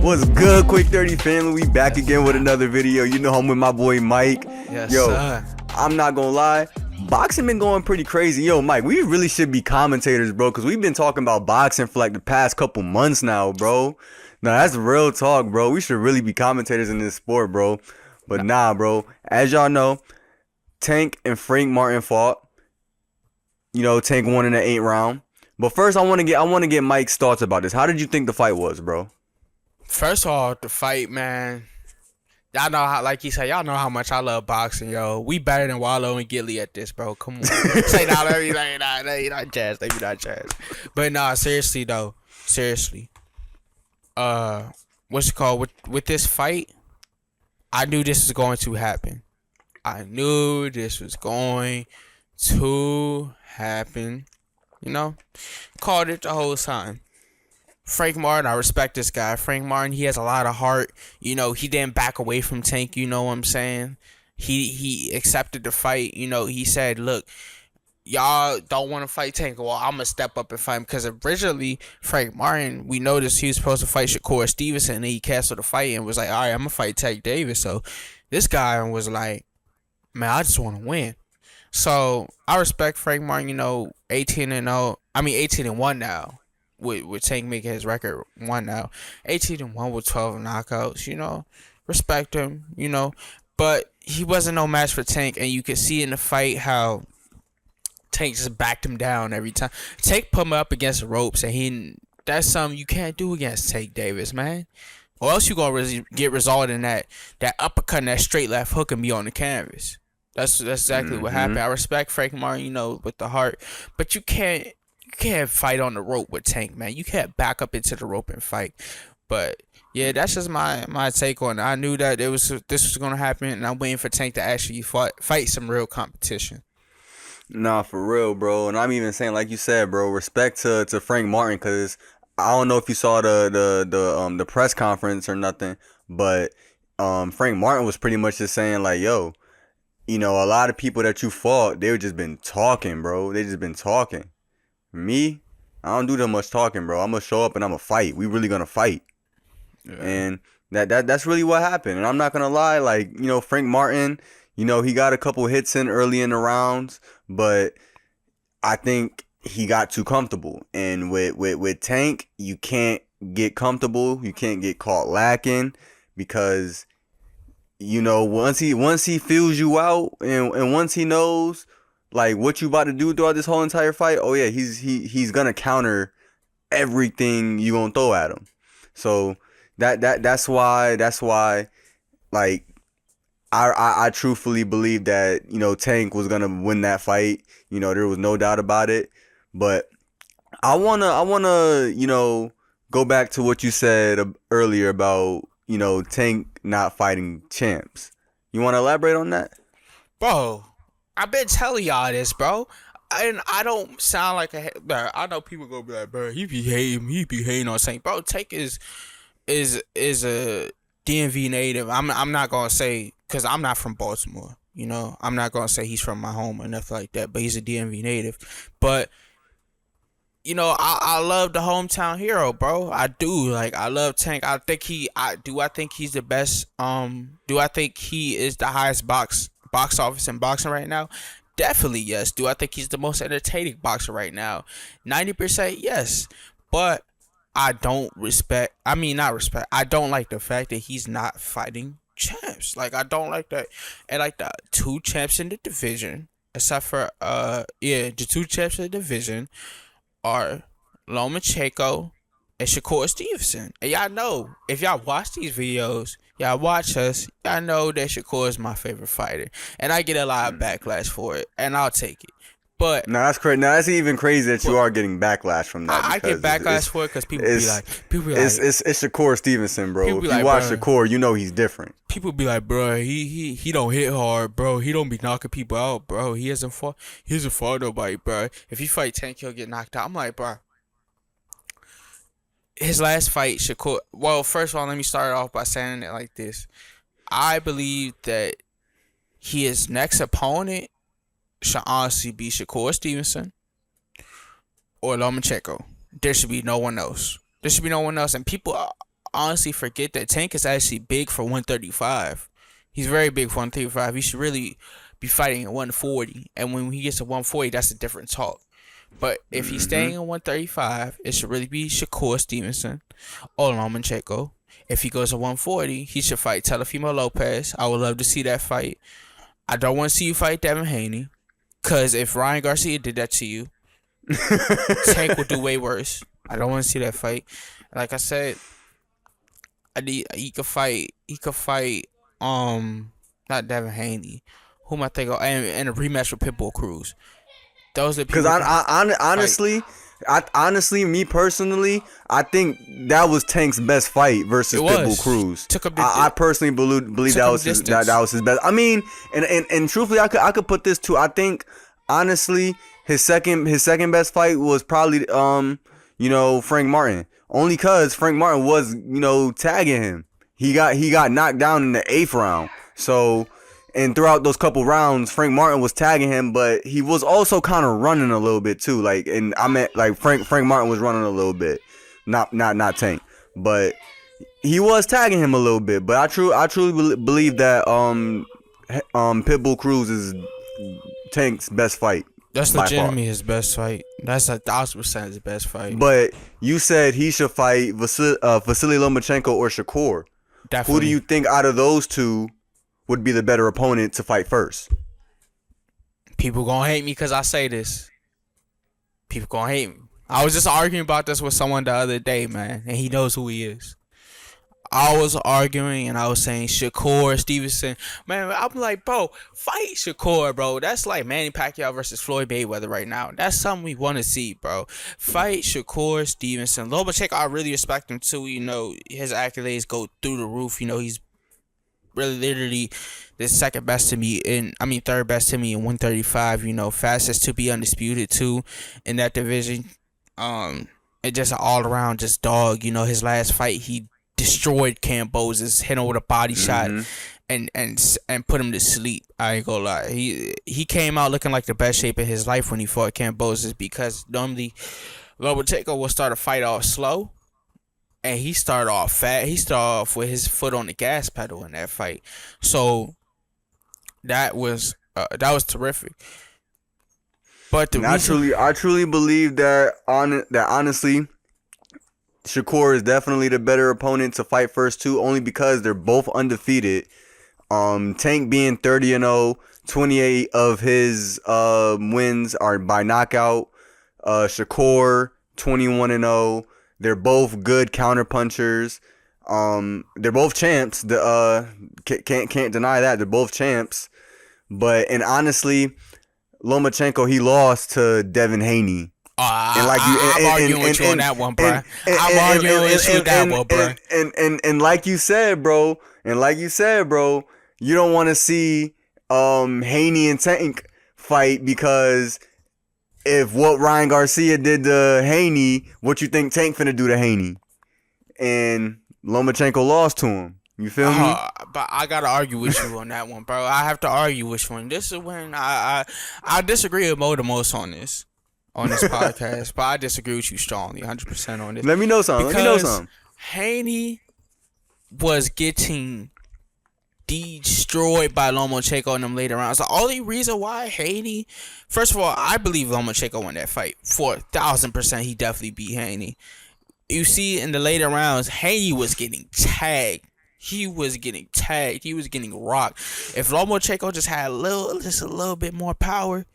What's good, Quick 30 family? We back again with another video. You know I'm with my boy Mike. Yes, sir. I'm not gonna lie, boxing been going pretty crazy. Yo, Mike, we really should be commentators, bro, because we've been talking about boxing for like the past couple months now, bro. Now that's real talk, bro. We should really be commentators in this sport, bro. But nah, bro. As y'all know, Tank and Frank Martin fought. You know, Tank won in the 8th round. But first, I want to get Mike's thoughts about this. How did you think the fight was, bro? First of all, the fight, man. Y'all know how, like you said, y'all know how much I love boxing, yo. We better than Wallow and Gilly at this, bro. Come on. Say nah, let me not jazz. But nah, seriously though. Seriously. What's it called? With this fight, I knew this was going to happen. You know? Called it the whole time. Frank Martin, I respect this guy. Frank Martin, he has a lot of heart. You know, he didn't back away from Tank, you know what I'm saying? He accepted the fight. You know, he said, look, y'all don't want to fight Tank. Well, I'm going to step up and fight him. Because originally, Frank Martin, we noticed he was supposed to fight Shakur Stevenson. And he canceled the fight and was like, all right, I'm going to fight Tank Davis. So this guy was like, man, I just want to win. So I respect Frank Martin, you know, 18-1 now. With Tank making his record 1 now. 18-1 with 12 knockouts, you know. Respect him, you know. But he wasn't no match for Tank, and you could see in the fight how Tank just backed him down every time. Tank put him up against the ropes, and that's something you can't do against Tank Davis, man. Or else you gonna get resulted in that uppercut and that straight left hook and be on the canvas. That's exactly what happened. I respect Frank Martin, you know, with the heart, but you can't fight on the rope with Tank, man. You can't back up into the rope and fight. But yeah, that's just my take on it. I knew that this was gonna happen, and I'm waiting for Tank to actually fight some real competition. Nah, for real, bro. And I'm even saying, like you said, bro, respect to Frank Martin, because I don't know if you saw the press conference or nothing, but Frank Martin was pretty much just saying like, yo, you know, a lot of people that you fought, they've just been talking, bro. They just been talking. Me, I don't do that much talking, bro. I'm gonna show up and I'm gonna fight. We really gonna fight. Yeah. And that's really what happened. And I'm not gonna lie, like, you know, Frank Martin, you know, he got a couple hits in early in the rounds, but I think he got too comfortable. And with Tank, you can't get comfortable. You can't get caught lacking, because, you know, once he feels you out, and once he knows like what you about to do throughout this whole entire fight, oh yeah, he's gonna counter everything you gonna throw at him. So that's why like I truthfully believe that, you know, Tank was gonna win that fight. You know, there was no doubt about it. But I wanna you know, go back to what you said earlier about, you know, Tank not fighting champs. You want to elaborate on that, bro? I've been telling y'all this, bro. And I don't sound like bro, I know people gonna be like, bro, he be hating on Tank. Bro, Tank is a DMV native. I'm not gonna say, because I'm not from Baltimore, you know. I'm not gonna say he's from my home or nothing like that, but he's a DMV native. But, you know, I love the hometown hero, bro. I do. Like, I love Tank. I think he's the best. Do I think he is the highest box office in boxing right now? Definitely yes. Do I think he's the most entertaining boxer right now? 90% yes. But I don't I don't like the fact that he's not fighting champs. Like, I don't like that. And like the two champs in the division, except for the two champs in the division are Lomachenko and Shakur Stevenson. And y'all know, if y'all watch these videos, y'all watch us, y'all know that Shakur is my favorite fighter. And I get a lot of backlash for it, and I'll take it. But no, that's crazy. No, that's even crazy that you are getting backlash from that. I get backlash for it because people be like, it's Shakur Stevenson, bro. If you watch Shakur, you know he's different. People be like, bro, he don't hit hard, bro. He don't be knocking people out, bro. He hasn't fought nobody, bro. If he fight Tank, he'll get knocked out. I'm like, bro, his last fight, Shakur. Well, first of all, let me start off by saying it like this. I believe that his next opponent should honestly be Shakur Stevenson or Lomachenko. There should be no one else. There should be no one else. And people honestly forget that Tank is actually big for 135. He's very big for 135. He should really be fighting at 140. And when he gets to 140, that's a different talk. But if he's staying at 135, it should really be Shakur Stevenson or Lomachenko. If he goes to 140, he should fight Teofimo Lopez. I would love to see that fight. I don't want to see you fight Devin Haney. Because if Ryan Garcia did that to you, Tank would do way worse. I don't want to see that fight. Like I said, he could fight. Not Devin Haney. Who am I thinking of? And a rematch with Pitbull Cruz. Those are Because honestly, me personally, I think that was Tank's best fight versus Pitbull Cruz. I personally believe that was his best. I mean, and truthfully, I could put this too. I think honestly, his second best fight was probably Frank Martin. Only cause Frank Martin was tagging him. He got knocked down in the 8th round. So. And throughout those couple rounds, Frank Martin was tagging him, but he was also kind of running a little bit too. Like, and I meant like Frank Martin was running a little bit, not Tank, but he was tagging him a little bit. But I truly believe that Pitbull Cruz is Tank's best fight. That's legitimately his best fight. That's 1,000% his best fight. But you said he should fight Vasily Lomachenko or Shakur. Definitely. Who do you think out of those two would be the better opponent to fight first? People gonna hate me because I say this. People gonna hate me. I was just arguing about this with someone the other day, man, and he knows who he is. I was arguing and I was saying Shakur Stevenson. Man, I'm like, bro, fight Shakur, bro. That's like Manny Pacquiao versus Floyd Mayweather right now. That's something we want to see, bro. Fight Shakur Stevenson. Lomachenko, I really respect him too. His accolades go through the roof. He's really literally the second best to me third best to me in 135, fastest to be undisputed too in that division. And just an all around just dog. His last fight he destroyed Kambosos, hit him with a body shot and put him to sleep. I ain't gonna lie. He came out looking like the best shape of his life when he fought Kambosos, because normally Lomachenko will start a fight off slow. And he started off fat. He started off with his foot on the gas pedal in that fight. So that was terrific. But I truly believe that honestly, Shakur is definitely the better opponent to fight first too, only because they're both undefeated. Tank being 30-0, 28 of his wins are by knockout. Shakur 21-0. They're both good counterpunchers. They're both champs. Can't deny that. They're both champs. And honestly, Lomachenko, he lost to Devin Haney. I'm arguing with you on that one, bro. I'm arguing with you on that one, bro. And like you said, bro, you don't want to see Haney and Tank fight, because if what Ryan Garcia did to Haney, what you think Tank finna do to Haney? And Lomachenko lost to him. You feel me? But I gotta argue with you on that one, bro. I have to argue which one. This is when I disagree with Mo the most on this podcast, but I disagree with you strongly, 100% on this. Let me know something. Haney was getting destroyed by Lomachenko in them later rounds. The only reason why Haney, first of all, I believe Lomachenko won that fight 4,000%. He definitely beat Haney. You see, in the later rounds, Haney was getting tagged. He was getting rocked. If Lomachenko just had a little bit more power,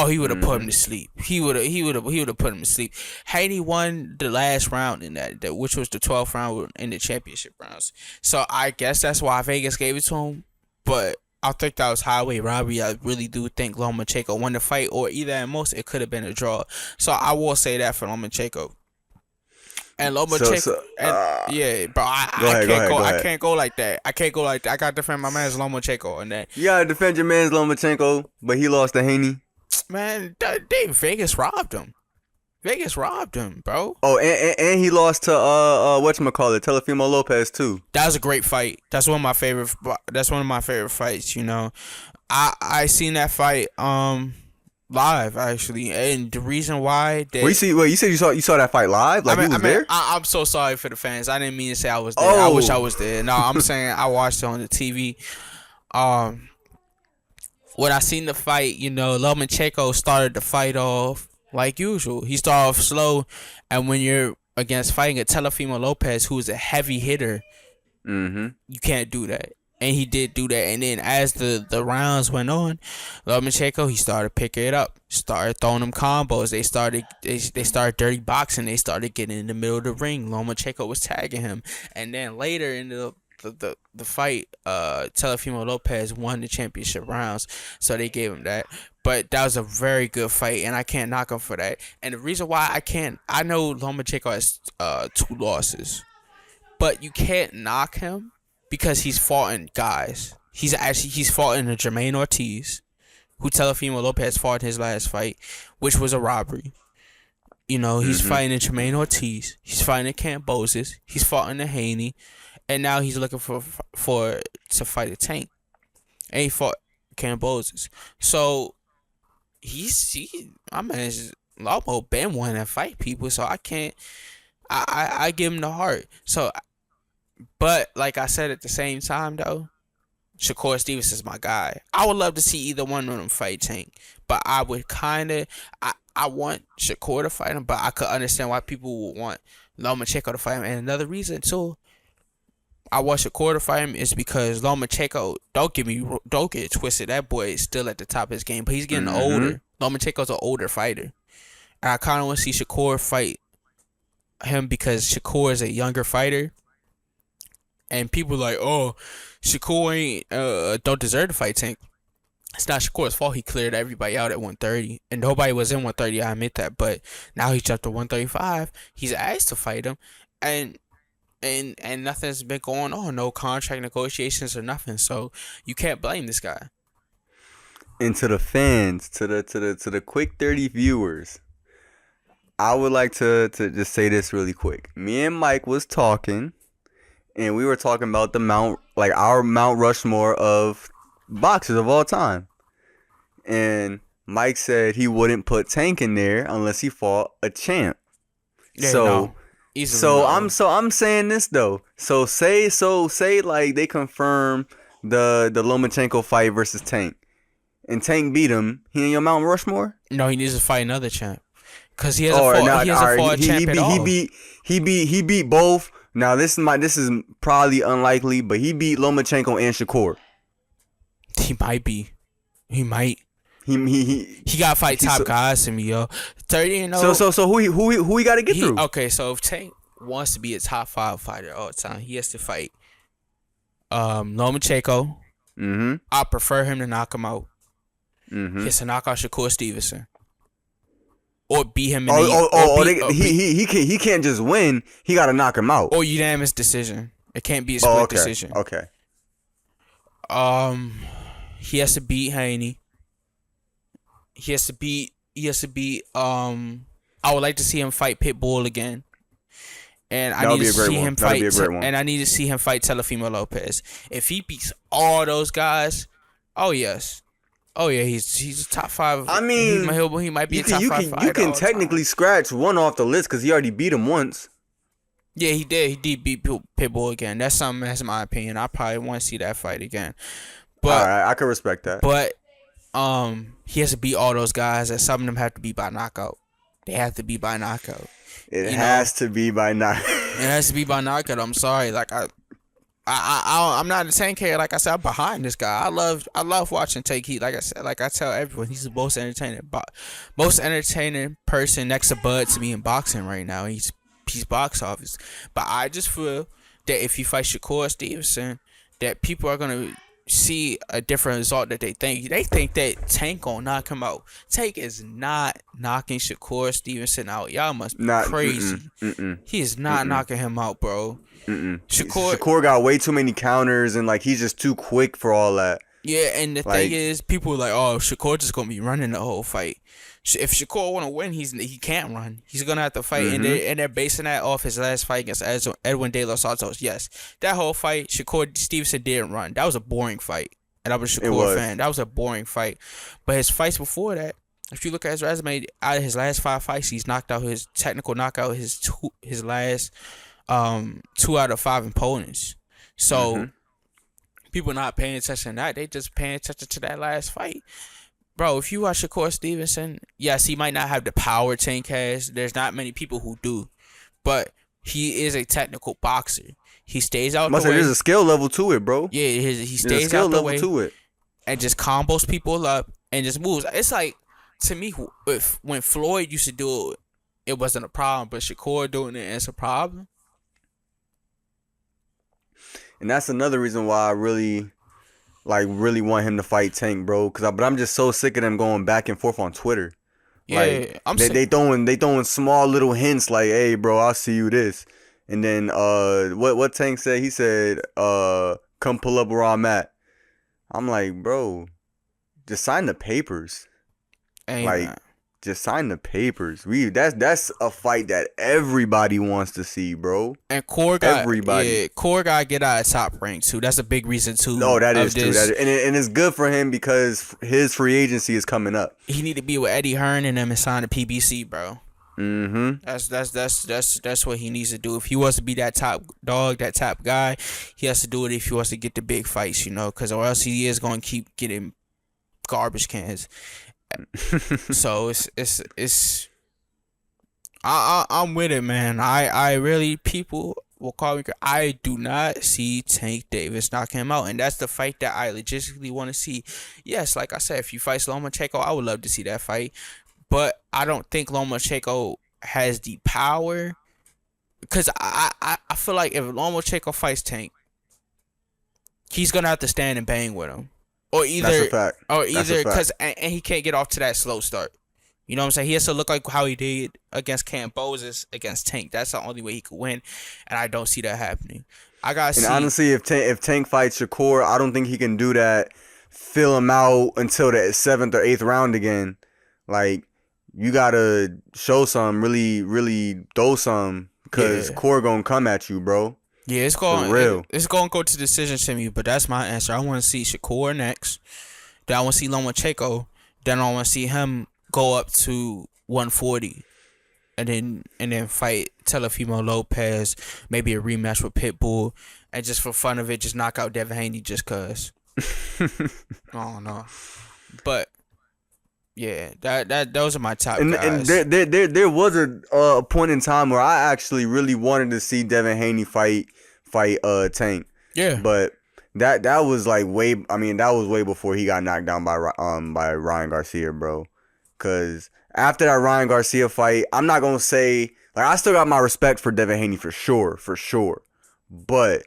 he would have put him to sleep. He would have put him to sleep. Haney won the last round in that, which was the 12th round in the championship rounds. So I guess that's why Vegas gave it to him. But I think that was highway robbery. I really do think Lomachenko won the fight, or either at most it could have been a draw. So I will say that for Lomachenko. And Lomachenko, bro, I can't go like that. I gotta defend my man's Lomachenko and that. You gotta defend your man's Lomachenko, but he lost to Haney. Man, Vegas robbed him. Bro. Oh, and he lost to whatchamacallit, Teofimo Lopez too. That was a great fight. That's one of my favorite fights. I seen that fight live actually, and the reason why that. Wait, you said you saw that fight live? Like you was there? I'm so sorry for the fans. I didn't mean to say I was there. I wish I Oh. was there. No, I'm saying I watched it on the TV. Um, when I seen the fight, Lomachenko started the fight off like usual. He started off slow, and when you're against fighting a Teofimo Lopez, who's a heavy hitter, Mm-hmm. you can't do that. And he did do that. And then as the rounds went on, Lomachenko, he started picking it up, started throwing them combos. They started dirty boxing. They started getting in the middle of the ring. Lomachenko was tagging him. And then later in the fight, Teofimo Lopez won the championship rounds, so they gave him that. But that was a very good fight, and I can't knock him for that. And the reason why I know Lomachenko has 2 losses, but you can't knock him because he's fought in guys. He's fought in a Jermaine Ortiz, who Teofimo Lopez fought in his last fight, which was a robbery. He's fighting in Jermaine Ortiz. He's fighting in Cambosis. He's fought in the Haney. And now he's looking to fight a Tank. And he fought Cambosis. So my man's Lomo been wanting to fight people, so I can't I give him the heart. So but like I said, at the same time though, Shakur Stevenson is my guy. I would love to see either one of them fight Tank. But I would I want Shakur to fight him, but I could understand why people would want Lomachenko to fight him. And another reason too I want Shakur to fight him is because Lomachenko, don't get it twisted, that boy is still at the top of his game, but he's getting older. Lomachenko's an older fighter. And I kind of want to see Shakur fight him because Shakur is a younger fighter. And people like, oh, Shakur ain't don't deserve to fight Tank. It's not Shakur's fault. He cleared everybody out at 130, and nobody was in 130. I admit that, but now he jumped to 135. He's asked to fight him, and nothing's been going on. No contract negotiations or nothing. So you can't blame this guy. And to the fans, to the quick 30 viewers, I would like to just say this really quick. Me and Mike was talking, and we were talking about our Mount Rushmore of boxers of all time. And Mike said he wouldn't put Tank in there unless he fought a champ. Yeah, so no. I'm saying this though. So say like they confirm the Lomachenko fight versus Tank, and Tank beat him. He in your Mount Rushmore? No, he needs to fight another champ because he hasn't fought a champ at all. He beat both. Now this is probably unlikely, but he beat Lomachenko and Shakur. He might be. He might. He got to fight top guys to me, yo. 30-0. So who he got to get through? Okay, so if Tank wants to be a top 5 fighter all the time, he has to fight Lomachenko. Mm-hmm. I prefer him to knock him out. Mm-hmm. He has to knock out Shakur Stevenson. Or beat him he can't just win. He got to knock him out. Or unanimous decision. It can't be a split decision. Okay. He has to beat Haney. He has to beat I would like to see him fight Pitbull again. And I need to see him fight Teofimo Lopez. If he beats all those guys, oh yes. Oh yeah, he's a top 5. I mean, he might be a top 5 fighter. You can technically scratch one off the list because he already beat him once. Yeah, he did. He did beat Pitbull again. That's my opinion. I probably want to see that fight again. But all right, I can respect that. But he has to beat all those guys, and some of them have to be by knockout. They have to be by knockout. It has to be by knockout. It has to be by knockout. I'm sorry. Like I'm not a Tank hater. Like I said, I'm behind this guy. I love watching Tank. Like I tell everyone, he's the most entertaining person next to Bud to me in boxing right now. He's box office. But I just feel that if he fights Shakur Stevenson, that people are gonna see a different result that they think. They think that Tank gonna knock him out. Tank is not knocking Shakur Stevenson out. Y'all must be crazy. He is not knocking him out, bro. Shakur got way too many counters, and like he's just too quick for all that. Yeah, and the thing is, people are like, oh, Shakur just gonna be running the whole fight. If Shakur want to win, he can't run. He's gonna have to fight, and they're basing that off his last fight against Edwin De Los Santos. Yes, that whole fight, Shakur Stevenson didn't run. That was a boring fight, and I was a Shakur fan. That was a boring fight. But his fights before that, If you look at his resume, out of his last 5 fights, he's knocked out his technical knockout his last 2 out of 5 opponents. So people not paying attention to that. They just paying attention to that last fight. Bro, if you watch Shakur Stevenson, yes, he might not have the power Tank has. There's not many people who do. But he is a technical boxer. He stays out the way. There's a skill level to it, bro. Yeah, he stays out the way to it. and just combos people up and just moves. It's like, to me, when Floyd used to do it, it wasn't a problem. But Shakur doing it, it's a problem. And that's another reason why I really want him to fight Tank, bro. But I'm just so sick of them going back and forth on Twitter. Yeah, like, they throwing small little hints like, "Hey, bro, I'll see you this," and then what Tank said? He said, "Come pull up where I'm at." I'm like, bro, just sign the papers. Amen. Just sign the papers. That's a fight that everybody wants to see, bro. And Core got get out of Top Rank too. That's a big reason too. No, that is true. And it's good for him because his free agency is coming up. He need to be with Eddie Hearn and them and sign a PBC, bro. Mm-hmm. That's what he needs to do. If he wants to be that top dog, that top guy, he has to do it if he wants to get the big fights, because or else he is going to keep getting garbage cans. So it's I'm with it, man. I really, people will call me. I do not see Tank Davis knocking him out, and that's the fight that I legitimately want to see. Yes, like I said, if you fight Lomachenko, I would love to see that fight, but I don't think Lomachenko has the power, because I feel like if Lomachenko fights Tank, he's gonna have to stand and bang with him. Or either, that's a fact. Or either, because and he can't get off to that slow start. You know what I'm saying? He has to look like how he did against Kambosos against Tank. That's the only way he could win, and I don't see that happening. And honestly, if Tank fights Shakur, I don't think he can do that. Fill him out until the 7th or 8th round again. Like, you gotta show some, really, really throw some, because Core gonna come at you, bro. Yeah, it's going to go to decision to me, but that's my answer. I want to see Shakur next. Then I want to see Lomachenko. Then I want to see him go up to 140, and then fight Teofimo Lopez, maybe a rematch with Pitbull, and just for fun of it, just knock out Devin Haney just cause. I don't know, but yeah, those are my top guys. And there was a point in time where I actually really wanted to see Devin Haney fight Tank. Yeah, but that was like that was way before he got knocked down by Ryan Garcia, bro. Cause after that Ryan Garcia fight, I'm not gonna say, like, I still got my respect for Devin Haney for sure. But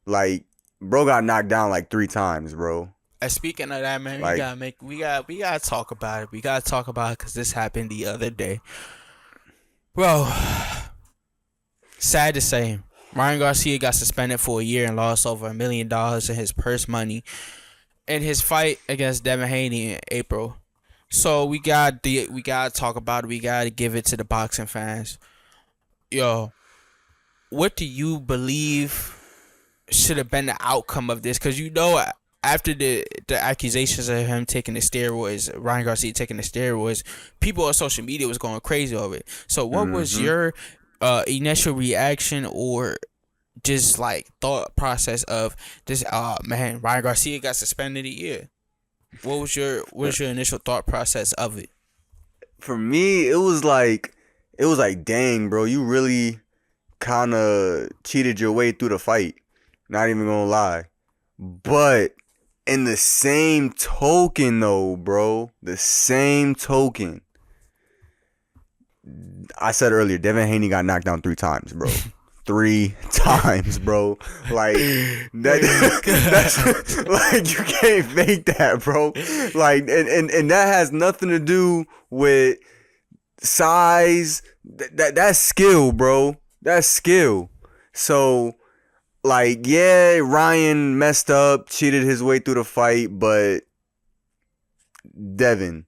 like, bro got knocked down like 3 times, bro. And speaking of that, man, like, we gotta talk about it. We gotta talk about it because this happened the other day, bro. Sad to say, Ryan Garcia got suspended for a year and lost over $1 million in his purse money in his fight against Devin Haney in April. So we gotta talk about it. We gotta give it to the boxing fans. Yo, what do you believe should have been the outcome of this? Because after the accusations of him taking the steroids, Ryan Garcia taking the steroids, people on social media was going crazy over it. So what was your initial reaction, or just like thought process of this? Man, Ryan Garcia got suspended a year. What was your initial thought process of it? For me, it was like, dang, bro, you really kind of cheated your way through the fight. Not even gonna lie. But in the same token, though, bro, I said earlier, Devin Haney got knocked down 3 times, bro. 3 times, bro. Like, that's like, you can't fake that, bro. Like, and that has nothing to do with size. That's skill, bro. That's skill. So, like, yeah, Ryan messed up, cheated his way through the fight, but Devin,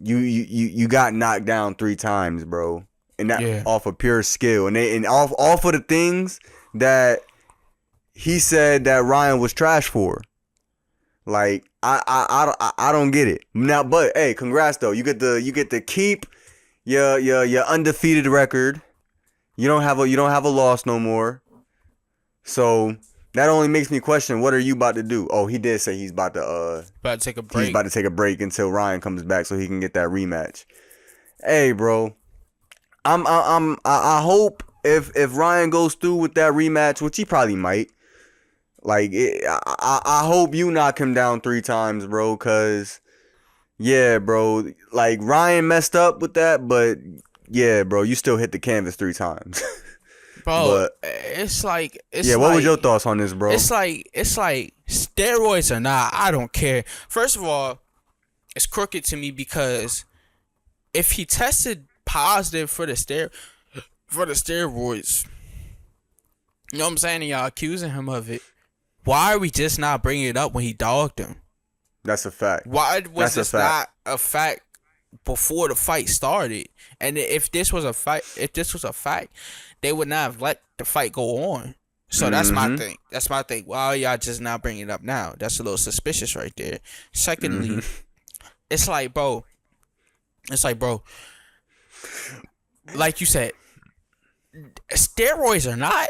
you got knocked down 3 times, bro. And that off of pure skill, and off of the things that he said that Ryan was trash for. Like I don't get it now. But hey, congrats though. You get to keep your undefeated record. You don't have a loss no more. So that only makes me question, what are you about to do? Oh, he did say he's about to take a break. he's about to take a break until Ryan comes back so he can get that rematch. Hey, bro. I hope if Ryan goes through with that rematch, which he probably might, like I hope you knock him down 3 times, bro, cuz yeah, bro, like Ryan messed up with that, but yeah, bro, you still hit the canvas 3 times. Bro, But it's like what was your thoughts on this, bro? It's like steroids or not, I don't care. First of all, it's crooked to me because if he tested positive for the steroids, you know what I'm saying? And y'all accusing him of it. Why are we just not bringing it up when he dogged him? That's a fact. Why was this not a fact before the fight started? And if this was a fact, they would not have let the fight go on. So that's my thing. That's my thing. Why y'all just not bringing it up now? That's a little suspicious right there. Secondly, it's like, bro, like you said, steroids or not,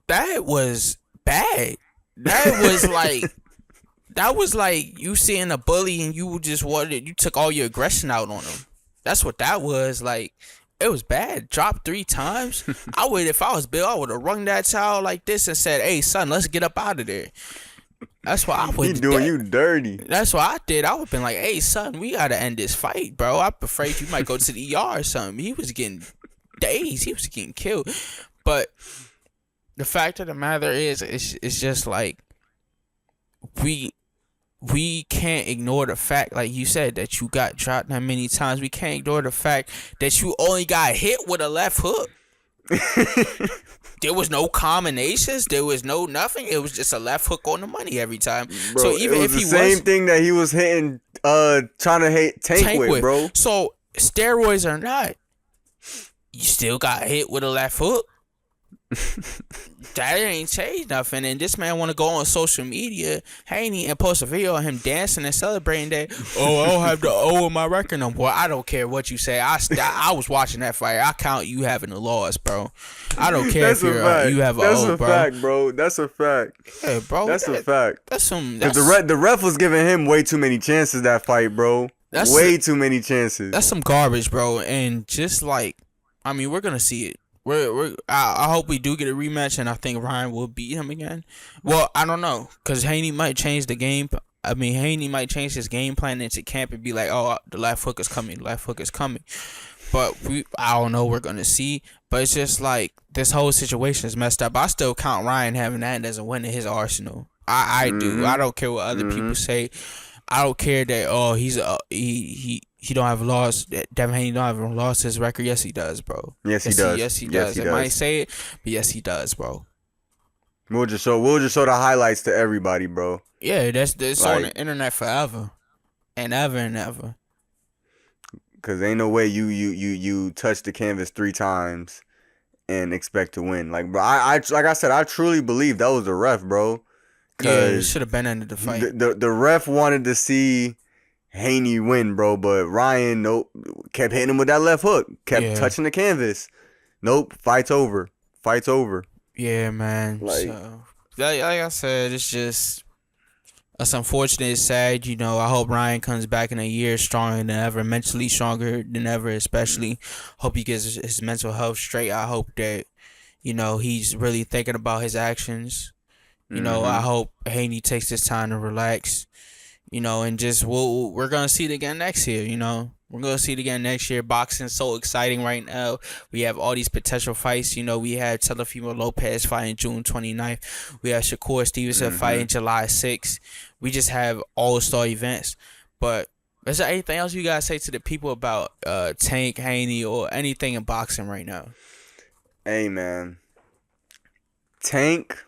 that was bad. That was like you seeing a bully and you took all your aggression out on him. That's what that was. Like, it was bad. Dropped 3 times. If I was Bill, I would have rung that child like this and said, "Hey, son, let's get up out of there." That's why I would. He doing you dirty. That's what I did. I would have been like, "Hey, son, we gotta end this fight, bro. I'm afraid you might go to the ER or something." He was getting dazed. He was getting killed. But the fact of the matter is, it's just like we can't ignore the fact, like you said, that you got dropped that many times. We can't ignore the fact that you only got hit with a left hook. There was no combinations. There was no nothing. It was just a left hook on the money every time. Bro, so even if he was the same thing that he was hitting, trying to hit Tank with, bro. So steroids or not, you still got hit with a left hook. That ain't changed nothing. And this man want to go on social media, Haney, and post a video of him dancing and celebrating that. Oh, I don't have the O in my record no more. I don't care what you say. I was watching that fight. I count you having a loss, bro. I don't care if you have a O, bro. That's a fact, bro. That's a fact. Yeah, bro. That's a fact. That's the ref was giving him way too many chances that fight, bro. Way too many chances. That's some garbage, bro. And just like, I mean, we're gonna see it. I hope we do get a rematch, and I think Ryan will beat him again. Well, I don't know, because Haney might change the game. I mean, Haney might change his game plan into camp and be like, "Oh, the left hook is coming. The left hook is coming." But I don't know. We're gonna see. But it's just like this whole situation is messed up. I still count Ryan having that as a win in his arsenal. I do. I don't care what other people say. I don't care that he don't have lost. Devin Haney don't have lost his record. Yes, he does, bro. Yes, he does. Yes, he does. I might say it, but yes, he does, bro. We'll just show the highlights to everybody, bro. Yeah, that's on the internet forever, and ever and ever. Cause ain't no way you touch the canvas 3 times and expect to win. Like, bro, like I said, I truly believe that was the ref, bro. Yeah, it should have been ended the fight. The ref wanted to see Haney win, bro, but Ryan kept hitting him with that left hook, kept touching the canvas. Nope, fight's over. Yeah, man. Like I said, it's unfortunate. It's sad. You know, I hope Ryan comes back in a year stronger than ever, mentally stronger than ever. Especially, hope he gets his mental health straight. I hope that, you know, he's really thinking about his actions. You know, I hope Haney takes this time to relax. You know, and just we're gonna see it again next year. You know, we're gonna see it again next year. Boxing's so exciting right now. We have all these potential fights. You know, we have Teofimo Lopez fighting June 29th. We have Shakur Stevenson fighting July 6th. We just have all-star events. But is there anything else you guys say to the people about Tank, Haney, or anything in boxing right now? Hey, man, Tank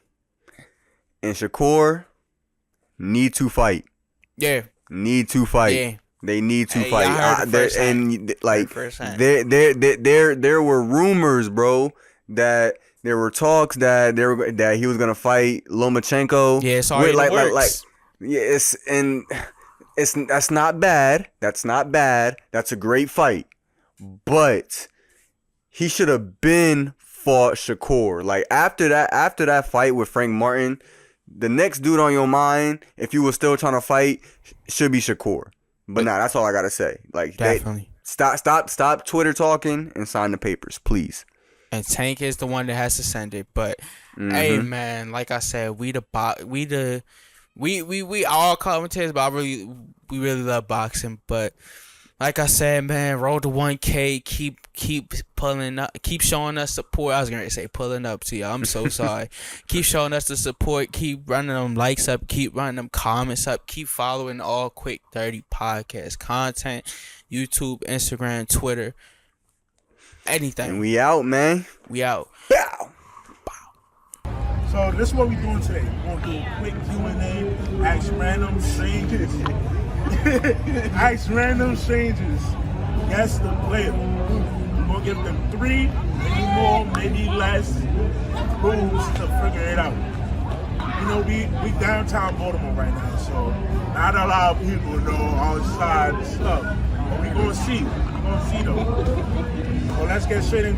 and Shakur need to fight. Yeah. Need to fight. Yeah. They need to fight. There were rumors, bro, that there were talks that he was gonna fight Lomachenko. Yeah, sorry. Yeah, that's not bad. That's not bad. That's a great fight. But he should have been fought Shakur. Like after that fight with Frank Martin, the next dude on your mind, if you were still trying to fight, should be Shakur. But nah, that's all I gotta say. Like Definitely. Stop Twitter talking and sign the papers, please. And Tank is the one that has to send it. But hey, man, like I said, we all commentators, but we really love boxing. But like I said, man, roll to 1K. Keep pulling up. Keep showing us support. I was gonna say pulling up to y'all. I'm so sorry. Keep showing us the support. Keep running them likes up. Keep running them comments up. Keep following all Quick 30 podcast content. YouTube, Instagram, Twitter, anything. And we out, man. We out. Bow. So this is what we're doing today. We're gonna do a quick Q&A. Ask random strangers. Ask random strangers. Guess the player. We're gonna give them 3, maybe more, maybe less rules to figure it out. You know, we downtown Baltimore right now, so not a lot of people know outside stuff. But we gonna see. We're gonna see though. So let's get straight into